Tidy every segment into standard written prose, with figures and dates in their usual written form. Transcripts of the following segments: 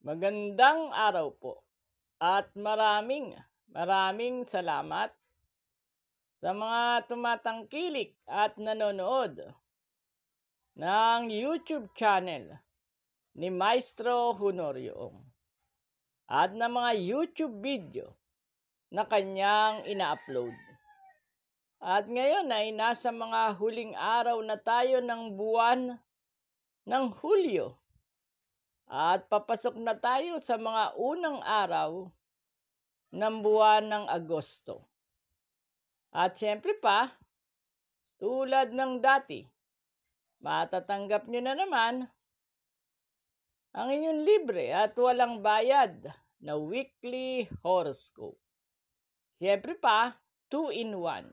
Magandang araw po at maraming salamat sa mga tumatangkilik at nanonood ng YouTube channel ni Maestro Honorio at ng mga YouTube video na kanyang ina-upload. At ngayon ay nasa mga huling araw na tayo ng buwan ng Hulyo. At papasok na tayo sa mga unang araw ng buwan ng Agosto. At siyempre pa, tulad ng dati, matatanggap nyo na naman ang inyong libre at walang bayad na weekly horoscope. Siyempre pa, 2-in-1.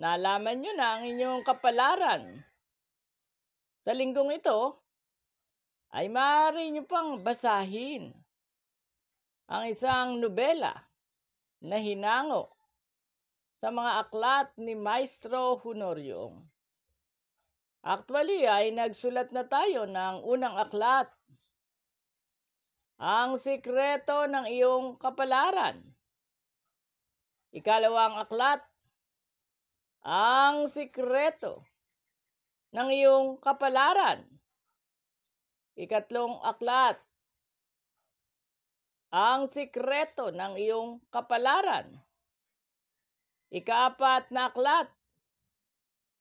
Nalaman nyo na ang inyong kapalaran. Sa linggong ito, ay maaari nyo pang basahin ang isang nobela na hinango sa mga aklat ni Maestro Honorio. Actually ay nagsulat na tayo ng unang aklat, Ang Sikreto ng Iyong Kapalaran. Ikalawang aklat, Ang Sikreto ng Iyong Kapalaran. Ikatlong aklat, Ang Sikreto ng Iyong Kapalaran. Ikaapat na aklat,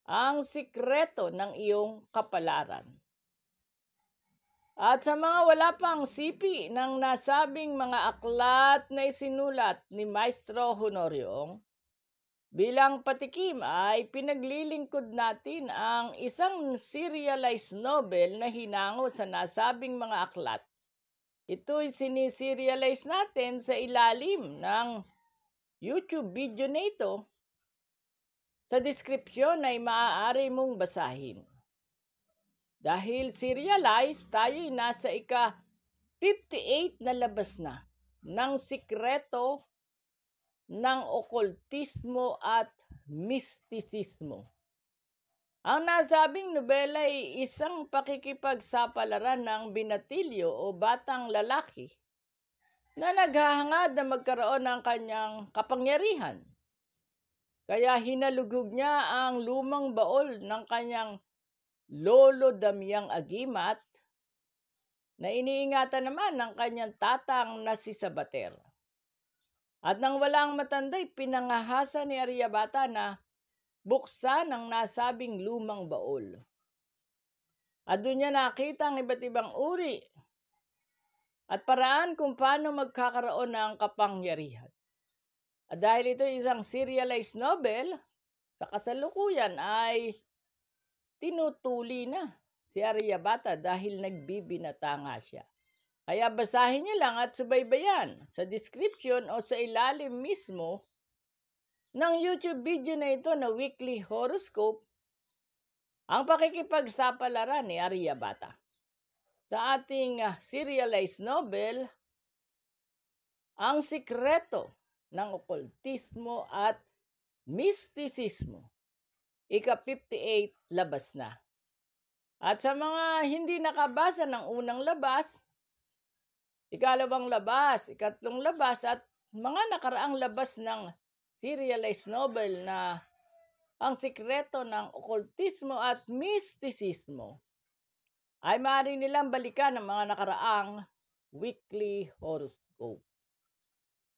Ang Sikreto ng Iyong Kapalaran. At sa mga wala pang sipi ng nasabing mga aklat na isinulat ni Maestro Honorio, bilang patikim ay pinaglilingkod natin ang isang serialized novel na hinango sa nasabing mga aklat. Ito'y siniserialize natin sa ilalim ng YouTube video na ito. Sa description ay maaari mong basahin. Dahil serialize, tayo'y nasa ika-58 na labas na ng sikreto ng okultismo at mistisismo. Ang nasabing nobela ay isang pakikipagsapalaran ng binatilyo o batang lalaki na naghahangad na magkaroon ng kanyang kapangyarihan. Kaya hinalugog niya ang lumang baol ng kanyang lolo Damiang Agimat na iniingatan naman ng kanyang tatang na si Sabater. At nang walang matanday, pinangahasa ni Aryabhata na buksan ang nasabing lumang baol. At doon niya nakita ang iba't ibang uri at paraan kung paano magkakaroon ng kapangyarihan. At dahil ito isang serialized novel, sa kasalukuyan ay tinutuli na si Aryabhata dahil nagbibinata nga siya. Kaya basahin niyo lang at subaybayan sa description o sa ilalim mismo ng YouTube video na ito na weekly horoscope ang pakikipagsapalaran ni Aryabhata. Sa ating serialized novel, Ang Sikreto ng Okultismo at Mistisismo. Ika-58 labas na. At sa mga hindi nakabasa ng unang labas, ikalawang labas, ikatlong labas at mga nakaraang labas ng serialized novel na Ang Sikreto ng Okultismo at Mistisismo ay maaari nilang balikan ang mga nakaraang weekly horoscope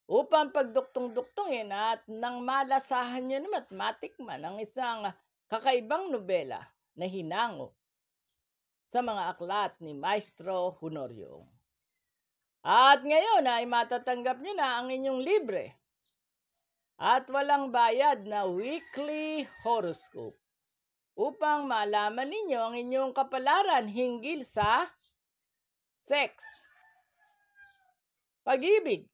upang pagduktong-duktongin at nang malasahan nyo naman at matikman ang isang kakaibang nobela na hinango sa mga aklat ni Maestro Honorio. At ngayon ay matatanggap nyo na ang inyong libre at walang bayad na weekly horoscope upang malaman ninyo ang inyong kapalaran hinggil sa sex, pag-ibig,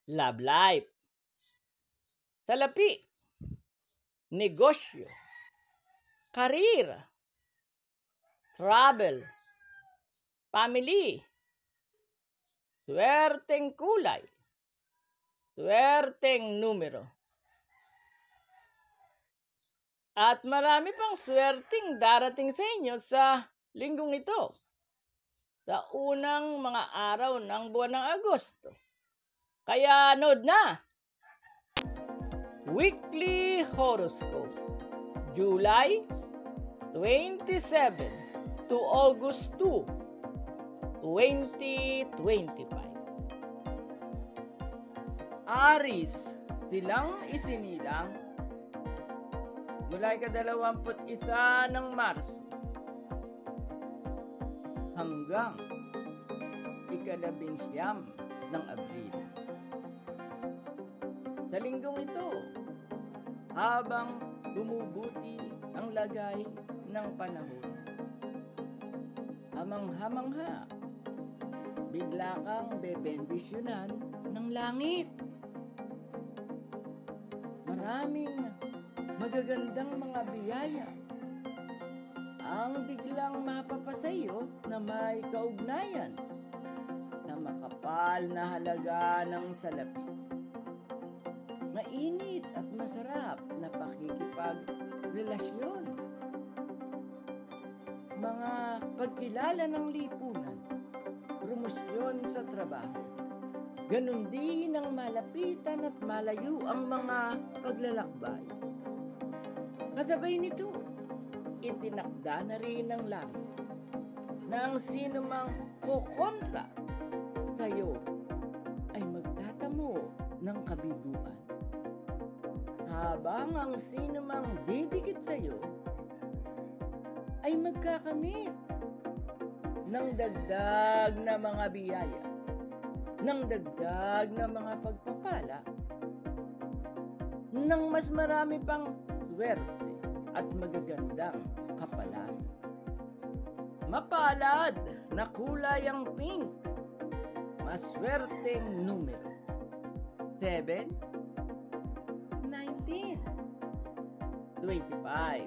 love life, salapi, negosyo, karir, travel, family, swerteng kulay, swerteng numero. At marami pang swerteng darating sa inyo sa linggong ito. sa unang mga araw ng buwan ng Agosto. Kaya nood na! Weekly Horoscope, July 27 to August 2, 2025. Aris, silang isinilang mula ika-21 ng Marso hanggang ika-19 ng Abril. Sa linggong ito, habang bumubuti ang lagay ng panahon, hamang-hamangha, bigla kang bebendisyonan ng langit. Maraming magagandang mga biyaya ang biglang mapapasayo na may kaugnayan sa makapal na halaga ng salapi. Mainit at masarap na pakikipagrelasyon. Mga pagkilala ng lipunan, promosyon sa trabaho. Ganon din ang malapitan at malayo ang mga paglalakbay. Kasabay nito, itinakda na rin ng langit na ang sinumang kukontra sa iyo ay magtatamo ng kabiguan. Habang ang sinumang didikit sa iyo ay magkakamit ng dagdag na mga biyaya, ng dagdag na mga pagpapala, ng mas marami pang swerte at magagandang kapalan. Mapalad na kulay ang pink, maswerteng numero 7, 19, 25,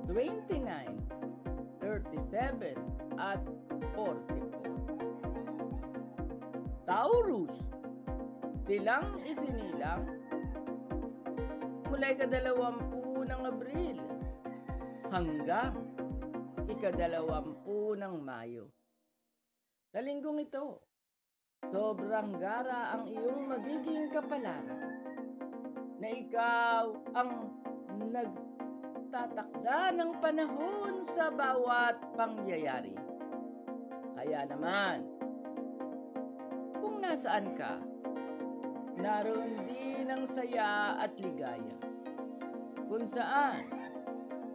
29, 37, at 44. Taurus, silang isinilang mula ika-20 ng Abril hanggang ika-20 ng Mayo. Sa linggong ito, sobrang gara ang iyong magiging kapalaran na ikaw ang nagtatakda ng panahon sa bawat pangyayari. Kaya naman, kung nasaan ka, naroon din ang saya at ligaya. Kung saan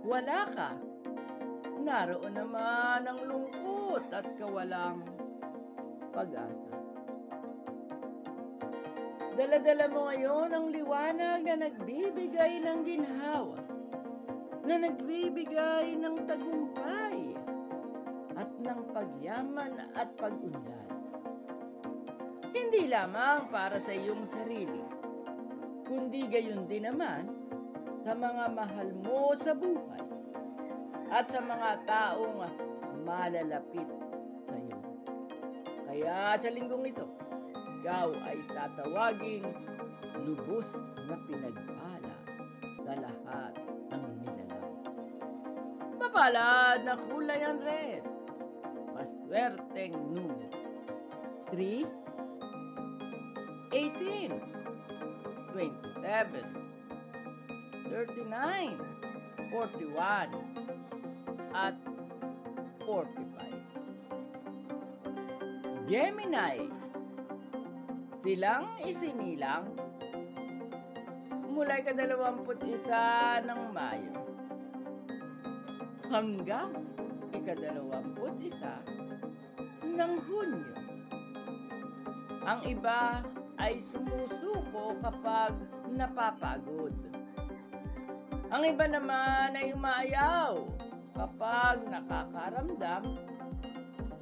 wala ka, naroon naman ang lungkot at kawalang pag-asa. Dala-dala mo ngayon ang liwanag na nagbibigay ng ginhawa, na nagbibigay ng tagumpay at ng pagyaman at pag-unlad. Hindi lamang para sa iyong sarili, kundi gayon din naman sa mga mahal mo sa buhay at sa mga taong malalapit sa iyo. Kaya sa linggong ito, ikaw ay tatawaging lubos na pinagpala sa lahat ng nilalang. Mapalad na kulay ang red, maswerteng numero 3, 18, 27, 39, 41, at 45. Gemini, silang isinilang mula ika-21 ng Mayo hanggang ika-21 ng Hunyo. Ang iba ay sumusuko kapag napapagod. Ang iba naman ay umaayaw kapag nakakaramdam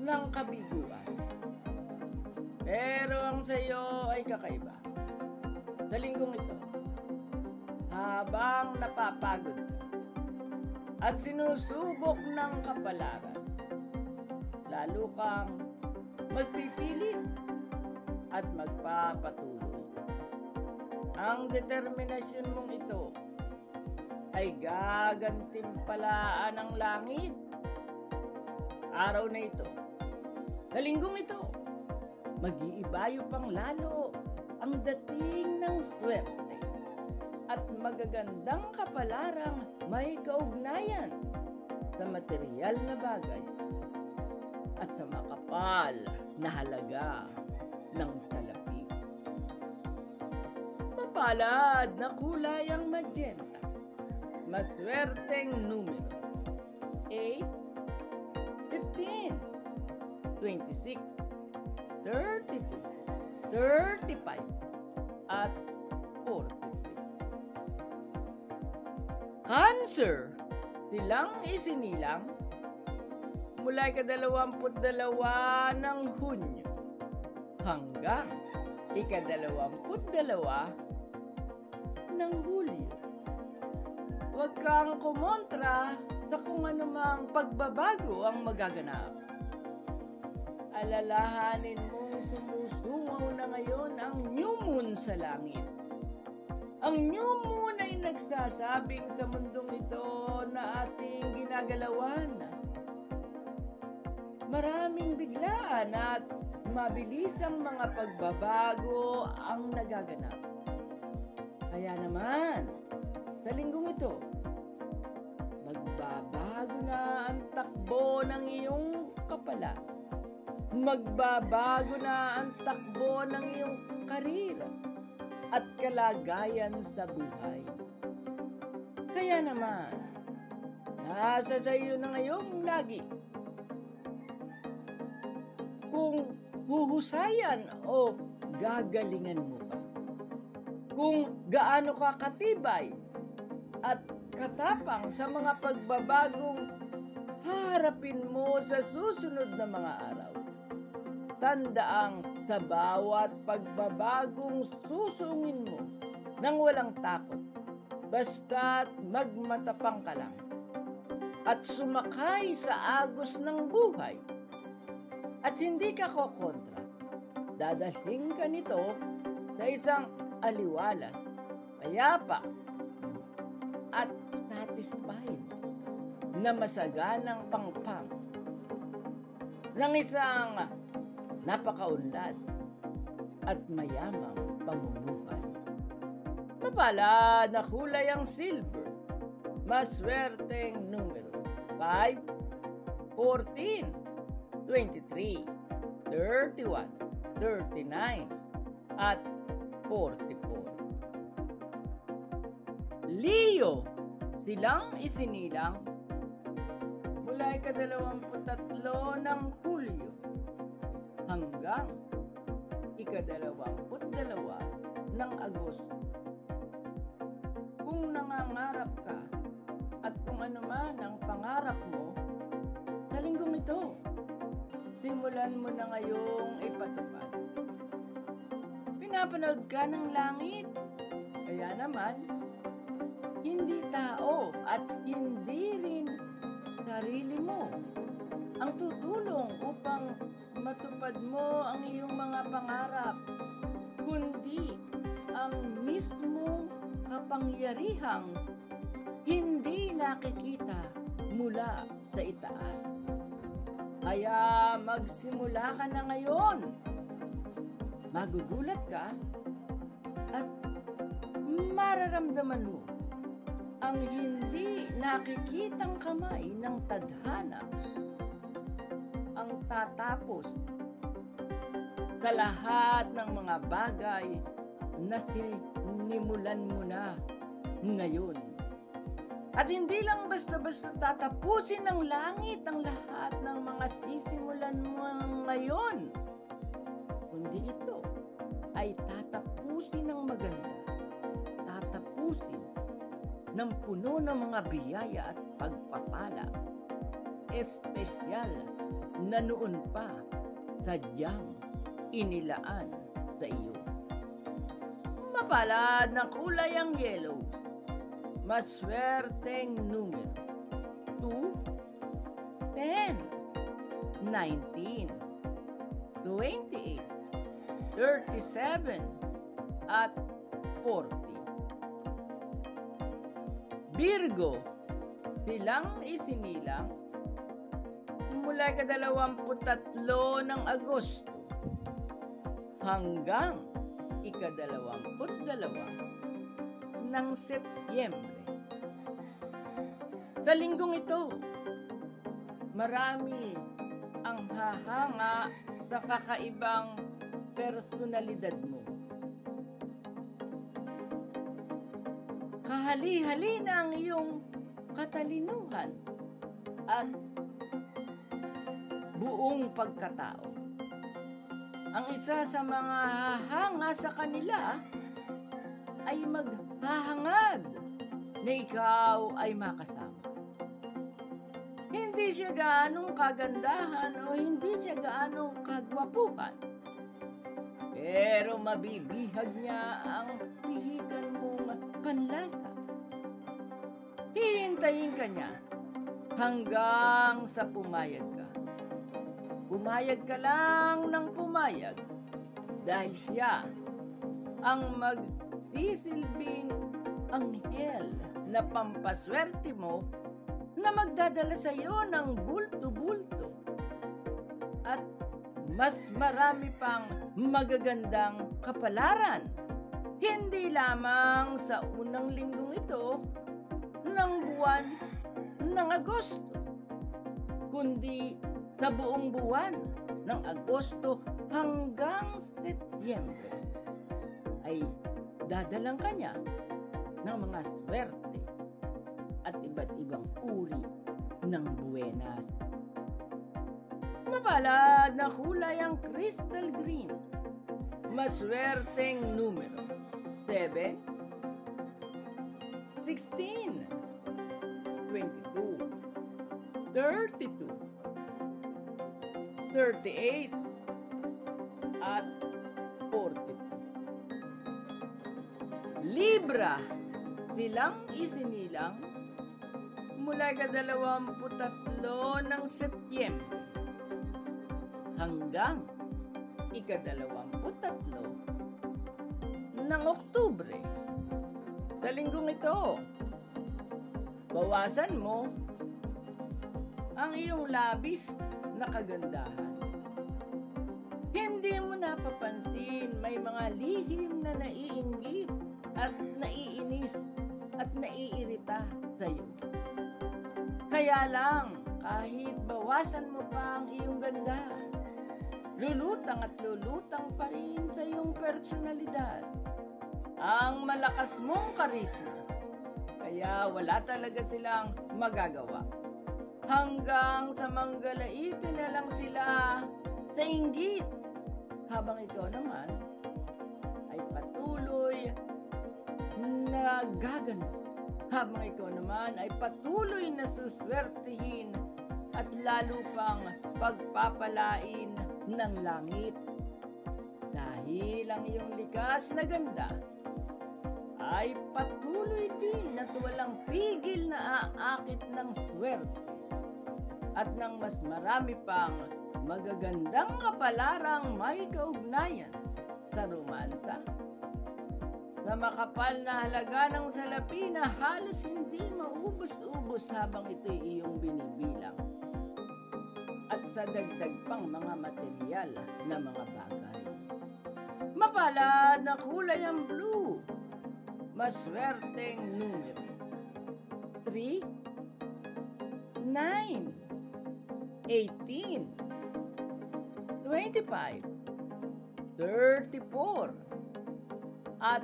ng kabiguan. Pero ang sa iyo ay kakaiba. Sa linggong ito, habang napapagod at sinusubok ng kapalaran, lalo kang magpipilit at magpapatuloy. Ang determinasyon mong ito ay gagantimpalaan ng langit araw na ito, sa linggong ito, mag-iibayo pang lalo ang dating ng swerte at magagandang kapalarang may kaugnayan sa material na bagay at sa makapal na halaga ng salapi. Mapalad na kulay ang magenta, maswerteng numero 8, 15, 26, 32, 35, at 43. Cancer, silang isinilang mula ika-22 ng Hunyo hanggang ika-22 ng Hulyo. Huwag kang kumontra sa kung anumang pagbabago ang magaganap. Alalahanin mong sumusungaw na ngayon ang new moon sa langit. Ang new moon ay nagsasabing sa mundong ito na ating ginagalawan. Maraming biglaan at mabilisang mga pagbabago ang nagaganap. Kaya naman, sa linggong ito, magbabago na ang takbo ng iyong kapala. Magbabago na ang takbo ng iyong karira at kalagayan sa buhay. Kaya naman, nasa sa iyo na ngayong lagi kung huhusayan o gagalingan mo pa. Kung gaano ka katibay at katapang sa mga pagbabagong haharapin mo sa susunod na mga araw. Tandaang sa bawat pagbabagong susungin mo nang walang takot, basta't magmatapang ka lang at sumakay sa agos ng buhay at hindi ka kokontra. Dadalhin ka nito sa isang aliwalas, payapa at satisfied na masaganang pangpang ng isang napakaunlad at mayamang pamumuhay. Mapalad na kulay ang silver, maswerteng numero 5, 14, 23, 31, 39, at 44. Leo, silang isinilang mula ika-23 ng Hulyo hanggang ika-22 ng Agosto. Kung nangangarap ka at kung ano man ang pangarap mo sa linggong ito, simulan mo na ngayong ipatupad. Pinapanood ka ng langit, kaya naman, hindi tao at hindi rin sarili mo ang tutulong upang matupad mo ang iyong mga pangarap, kundi ang mismong kapangyarihang hindi nakikita mula sa itaas. Kaya magsimula ka na ngayon. Magugulat ka at mararamdaman mo ang hindi nakikitang kamay ng tadhana ang tatapos sa lahat ng mga bagay na sinimulan mo na ngayon. At hindi lang basta-basta tatapusin ng langit ang lahat ng mga sisimulan mo ngayon, kundi ito ay tatapusin ng maganda, tatapusin ng puno ng mga biyaya at pagpapala, espesyal na noon pa sadyang inilaan sa iyo. Mapalad na kulay ang yellow, maswerteng numero 2, 10, 19, 28, 37, at 40. Virgo, silang isinilang mula ika-23 ng Agosto hanggang ika-22 ng Setyembre. Sa linggong ito, marami ang hahanga sa kakaibang personalidad mo. Kahali-hali na ang iyong katalinuhan at buong pagkatao. Ang isa sa mga hahanga sa kanila ay maghahangad na ikaw ay makasama. Hindi siya gaanong kagandahan o hindi siya gaanong kagwapuhan. Pero mabibihag niya ang pihikan mong panlasa. Hihintayin ka niya hanggang sa pumayag ka. Pumayag ka lang ng pumayag dahil siya ang magsisilbing anghel na pampaswerte mo na magdadala sa iyo ng bulto-bulto at mas marami pang magagandang kapalaran. Hindi lamang sa unang linggong ito ng buwan ng Agosto, kundi sa buong buwan ng Agosto hanggang Setyembre ay dadalang kanya ng mga swerte at iba't ibang uri ng buwenas. Mapalad na kulay ang crystal green. Maswerteng numero 7, 16, 22, 32, 38, at 42. Libra, silang isinilang mula ika-23 ng Setyembre hanggang ika-23 ng Oktubre. Sa linggong ito, bawasan mo ang iyong labis na kagandahan. Hindi mo napapansin may mga lihim na naiinggit at naiinis at naiirita sa iyo. Kaya lang, kahit bawasan mo pa ang iyong ganda, lulutang at lulutang pa rin sa iyong personalidad ang malakas mong karisma. Kaya wala talaga silang magagawa. Hanggang sa manggalaiti na lang sila sa inggit, habang ikaw naman ay patuloy na gaganda. Habang ikaw naman ay patuloy na suswertihin at lalo pang pagpapalain ng langit. Dahil ang iyong likas na ganda ay patuloy din at walang pigil na aakit ng swerte at ng mas marami pang magagandang kapalarang may kaugnayan sa romansa, sa makapal na halaga ng salapi na halos hindi maubos-ubos habang ito'y iyong binibilang, at sa dagdag pang mga material na mga bagay. Mapalad na kulay ang blue. Maswerteng numero 3, 9, 18, 25, 34, at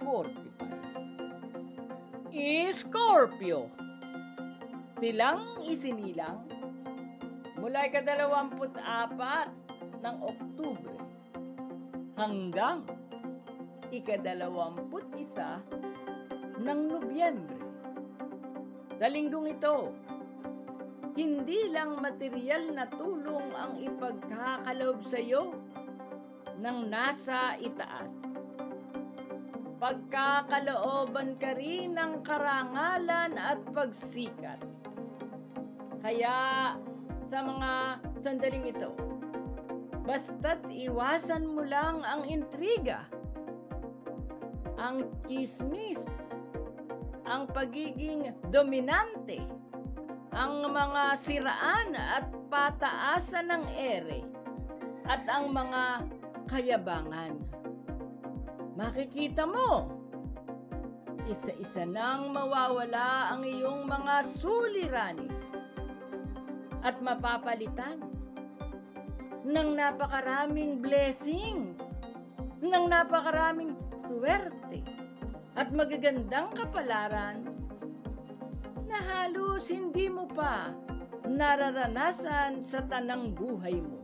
45. Scorpio, silang isinilang mula ika-24 ng Oktubre hanggang ika-21 ng Nobyembre. Sa linggong ito, hindi lang material na tulong ang ipagkakaloob sa iyo ng nasa itaas. Pagkakalooban ka rin ng karangalan at pagsikat. Kaya sa mga sandaling ito, basta't iwasan mo lang ang intriga, ang chismis, ang pagiging dominante, ang mga siraan at pataasan ng ere at ang mga kayabangan. Makikita mo, isa-isa nang mawawala ang iyong mga suliranin at mapapalitan ng napakaraming blessings, ng napakaraming swerte at magagandang kapalaran na halos hindi mo pa nararanasan sa tanang buhay mo,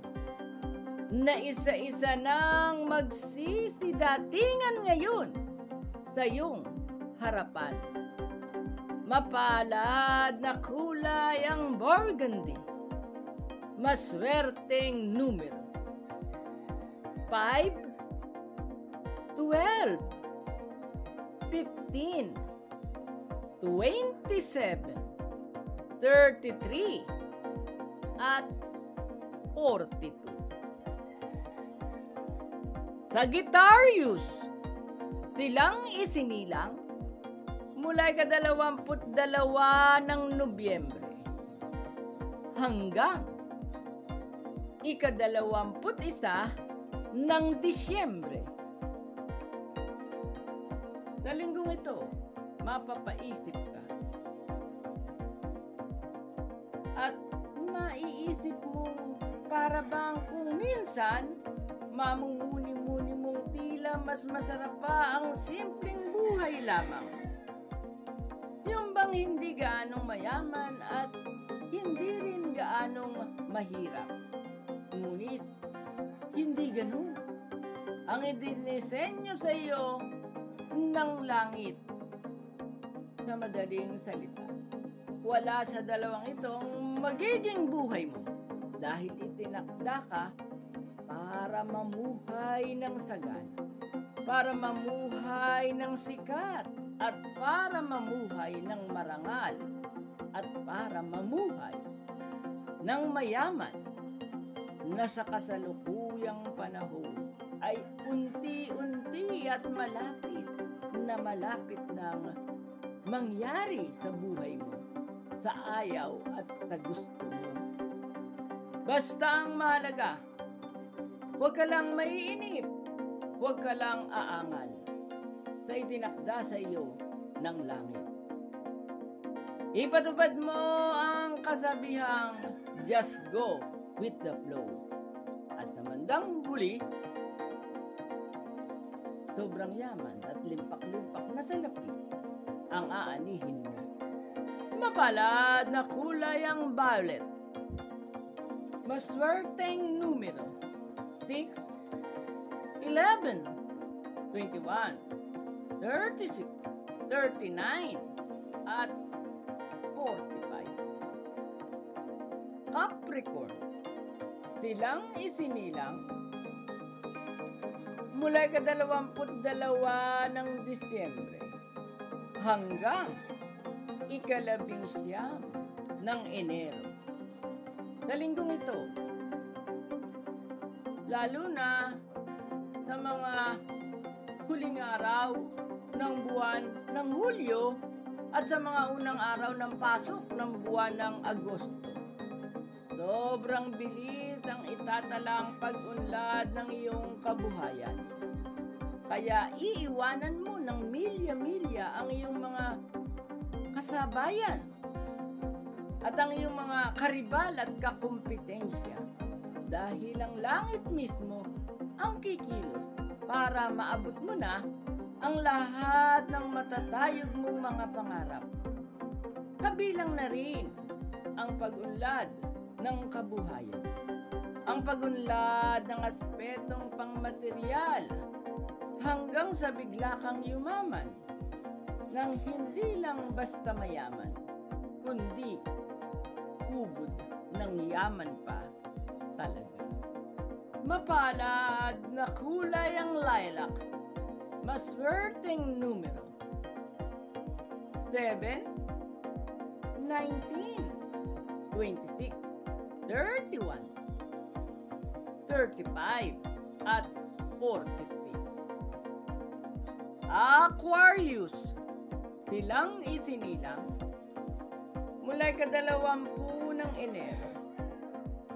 na isa-isa nang magsisidatingan ngayon sa iyong harapan. Mapalad na kulay ang burgundy, maswerteng numero 5, 12, 15, 27, 33, at 42. Sagittarius, silang isinilang mula ika-22 ng Nobyembre hanggang ika-21 ng Disyembre. Sa linggong ito, mapapaisip ka at maiisip mo para bang kung minsan mamumuni-muni mong tila mas masarap pa ang simpleng buhay lamang. Yung bang hindi gaanong mayaman at hindi rin gaanong mahirap. Ngunit hindi ganun ang idinisenyo sa iyo ng langit. Sa madaling salita, wala sa dalawang itong magiging buhay mo dahil itinakda ka para mamuhay ng sagana, para mamuhay ng sikat, at para mamuhay ng marangal, at para mamuhay ng mayaman na sa kasalukuyang panahon ay unti-unti at malapit nang mangyari sa buhay mo, sa ayaw at sa gusto mo. Basta ang mahalaga, huwag ka lang maiinip, huwag ka lang aangal sa itinakda sa iyo ng langit. Ipatupad mo ang kasabihang just go with the flow. At sa bandang huli, sobrang yaman at limpak-limpak na salapi ang aanihin mo. Mapalad na kulay ang violet, maswerteng numero 6, 11, 21, 36, 39, at 45. Capricorn, silang isinilang mula ika-22 ng Disyembre hanggang ika-19 ng Enero. Sa linggong ito, lalo na sa mga huling araw ng buwan ng Hulyo at sa mga unang araw ng pasok ng buwan ng Agosto, sobrang bilis ang itatalang pag-unlad ng iyong kabuhayan. Kaya iiwanan mo ng milya-milya ang iyong mga kasabayan at ang iyong mga karibal at kakumpetensya dahil ang langit mismo ang kikilos para maabot mo na ang lahat ng matatayog mong mga pangarap. Kabilang na rin ang pag-unlad ng kabuhayan, ang pag-unlad ng aspetong pangmaterial hanggang sa bigla kang yumaman nang hindi lang basta mayaman, kundi ubod ng yaman pa talaga. Mapalad na kulay ang lilac, maswerteng numero 7, 19, 26, 31, 35, at 43. Aquarius, silang isinilang mula mula 20 ng Enero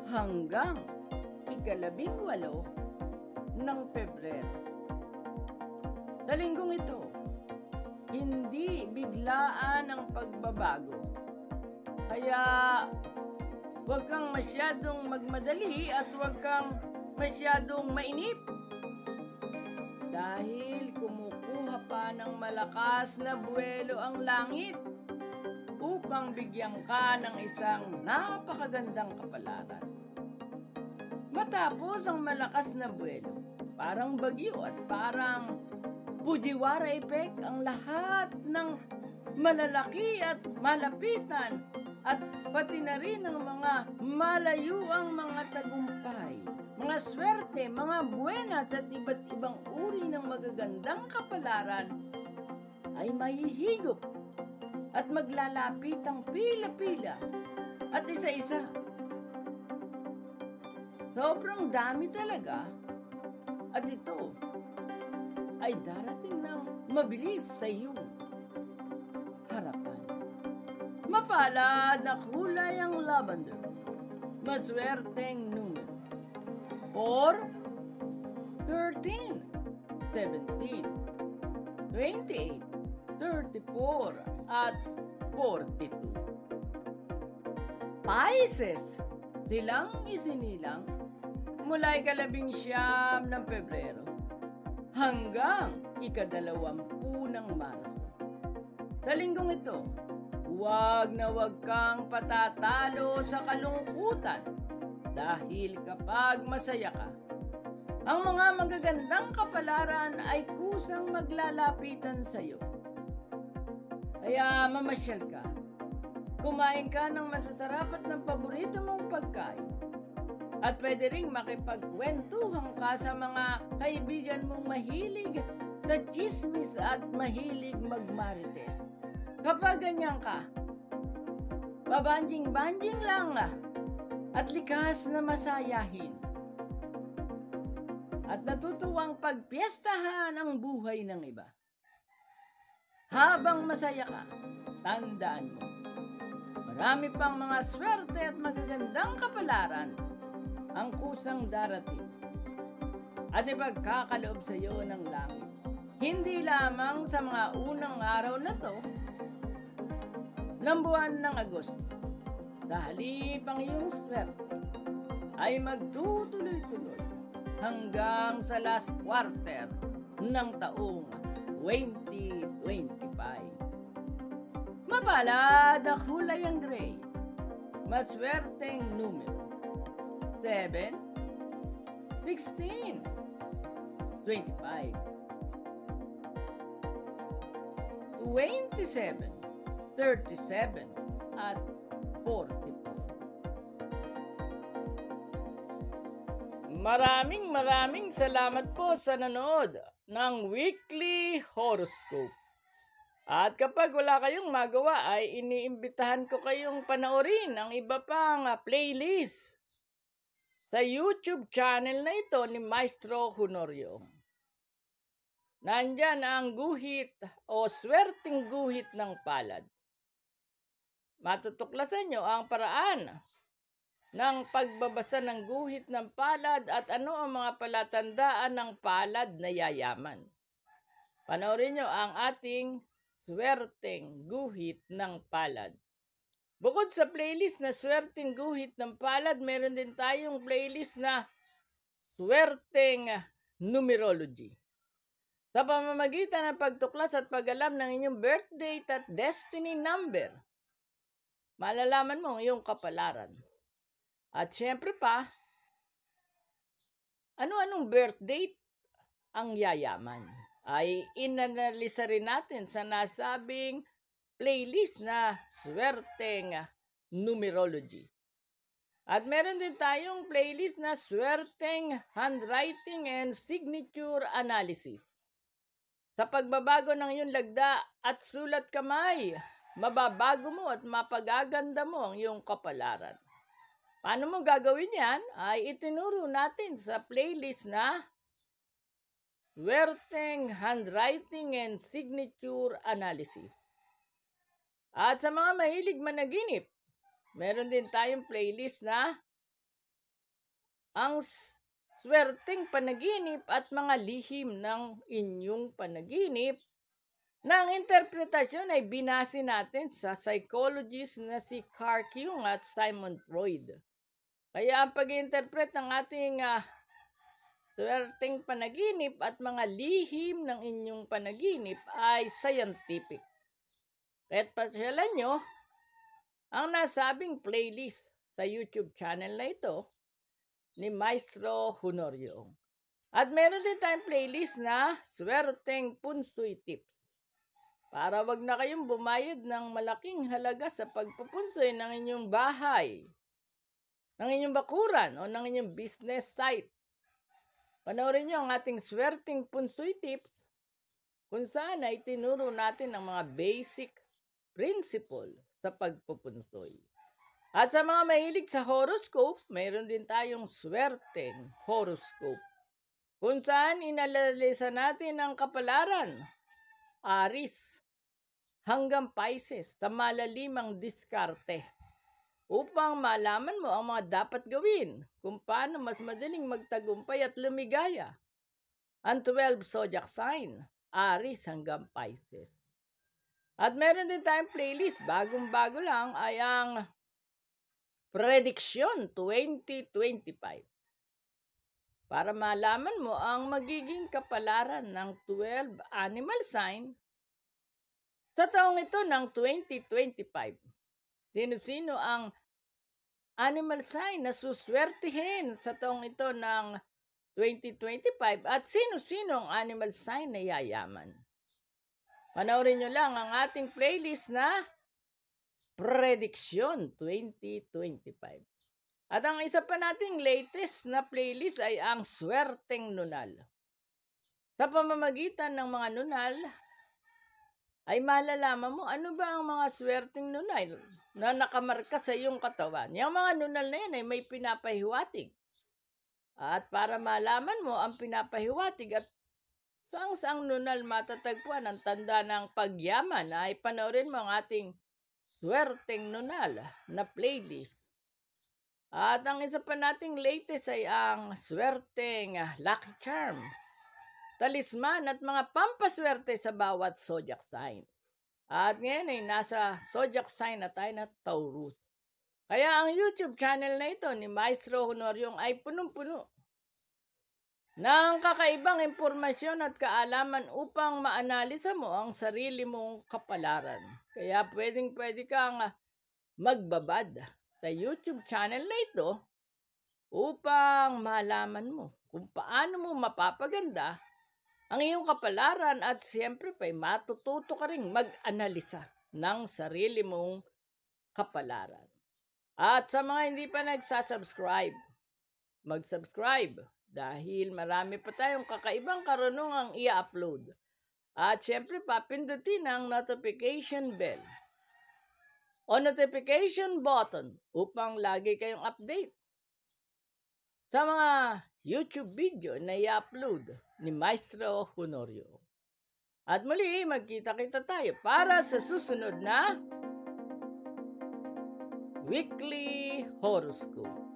hanggang 18 ng Pebrero. Sa linggong ito, hindi biglaan ang pagbabago. Kaya huwag kang masyadong magmadali at huwag kang masyadong mainip. Dahil kumukuha pa ng malakas na buwelo ang langit upang bigyan ka ng isang napakagandang kapalaran. Matapos ang malakas na buwelo, parang bagyo at parang Fujiwara effect ang lahat ng malalaki at malapitan at pati na rin ang mga malayuang mga tagumpay, mga swerte, mga buenas at iba't ibang uri ng magagandang kapalaran ay mahihigop at maglalapit ang pila-pila at isa-isa. Sobrang dami talaga at ito ay darating ng mabilis sa iyong harapan. Mapalad na kulay ang lavender. Maswerteng numero 4, 13, 17, 28, 34, at 42. Pisces, silang isinilang mula 19 ng Pebrero hanggang 20 ng Marso. Sa linggong ito, huwag na huwag kang patatalo sa kalungkutan dahil kapag masaya ka, ang mga magagandang kapalaran ay kusang maglalapitan sa iyo. Kaya mamasyal ka, kumain ka ng masasarap at ng paborito mong pagkain. At pwede ring makipagkwentuhan ka sa mga kaibigan mong mahilig sa chismis at mahilig magmarites. Kapag ganyan ka, babanjing-banjing lang at likas na masayahin. At natutuwang pagpiestahan ang buhay ng iba. Habang masaya ka, tandaan mo, marami pang mga swerte at magagandang kapalaran ang kusang darating at ipagkakaloob sa iyo ng langit. Hindi lamang sa mga unang araw na to ng buwan ng Agosto. Sa halip ang iyong swerte ay magtutuloy-tuloy hanggang sa last quarter ng taong 2025. Mapalad na kulay ang gray. Maswerteng numero 7, 16, 25, 27, 37, at 44. Maraming salamat po sa nanood ng Weekly Horoscope. At kapag wala kayong magawa ay iniimbitahan ko kayong panoorin ang iba pang playlist sa YouTube channel na ito ni Maestro Honorio. Nandyan ang guhit o swerteng guhit ng palad. Matutuklasan nyo ang paraan ng pagbabasa ng guhit ng palad at ano ang mga palatandaan ng palad na yayaman. Panoorin nyo ang ating swerteng guhit ng palad. Bukod sa playlist na swerteng guhit ng palad, meron din tayong playlist na swerteng numerology. Sa pamamagitan ng pagtuklas at pag-alam ng inyong birth date at destiny number, malalaman mo ang iyong kapalaran. At syempre pa, ano-anong birth date ang yayaman ay inanalisa rin natin sa nasabing playlist na swerteng numerology. At meron din tayong playlist na swerteng handwriting and signature analysis. Sa pagbabago ng iyong lagda at sulat kamay, mababago mo at mapagaganda mo ang iyong kapalaran. Paano mo gagawin yan? Ay itinuro natin sa playlist na swerteng handwriting and signature analysis. At sa mga mahilig managinip, Meron din tayong playlist na ang swerteng panaginip at mga lihim ng inyong panaginip. Nang interpretasyon ay binase natin sa psychologist na si Carl Jung at Simon Freud. Kaya ang pag-interpret ng ating swerteng panaginip at mga lihim ng inyong panaginip ay scientific. Kaya't pasyalan nyo ang nasabing playlist sa YouTube channel na ito ni Maestro Honorio. At meron din tayong playlist na swerteng punsoy tips. Para wag na kayong bumayad ng malaking halaga sa pagpupunsoy ng inyong bahay, ng inyong bakuran o ng inyong business site. Panoorin nyo ang ating swerteng punsoy tips kung saan ay tinuro natin ang mga basic principle sa pagpupunsoy. At sa mga mahilig sa horoscope, mayroon din tayong swerteng horoscope kung saan inalalisa natin ang kapalaran, Aris, hanggang Pisces sa malalimang diskarte upang malaman mo ang mga dapat gawin kung paano mas madaling magtagumpay at lumigaya. Ang 12 zodiac sign, Aris hanggang Pisces. At meron din tayong playlist, bagong-bago lang, ay ang Prediction 2025. Para malaman mo ang magiging kapalaran ng 12 animal sign sa taong ito ng 2025. Sino-sino ang animal sign na suswertihin sa taong ito ng 2025 at sino-sino ang animal sign na yayaman. Panoorin nyo lang ang ating playlist na Prediction 2025. At ang isa pa nating latest na playlist ay ang Swerteng Nunal. Sa pamamagitan ng mga nunal, ay malalaman mo ano ba ang mga swerteng nunal na nakamarka sa iyong katawan. Yung mga nunal na yan ay may pinapahiwatig. At para malaman mo ang pinapahiwatig at saang nunal matatagpuan ang tanda ng pagyaman, ay panoorin mo ang ating Swerteng Nunal na playlist. At ang isa pa nating latest ay ang Swerteng Lucky Charm, talisman at mga pampaswerte sa bawat zodiac sign. At ngayon ay nasa zodiac sign na tayo na Taurus. Kaya ang YouTube channel na ito ni Maestro Honorio ay punong-puno ng kakaibang impormasyon at kaalaman upang maanalisa mo ang sarili mong kapalaran. Kaya pwede kang magbabad sa YouTube channel na ito upang malaman mo kung paano mo mapapaganda ang iyong kapalaran at siyempre pa matututo ka rin mag-analisa ng sarili mong kapalaran. At sa mga hindi pa nagsasubscribe, mag-subscribe dahil marami pa tayong kakaibang karunungang i-upload. At siyempre papindutin ang notification bell o notification button upang lagi kayong update sa mga YouTube video na i-upload ni Maestro Honorio. At muli, magkita-kita tayo para sa susunod na Weekly Horoscope.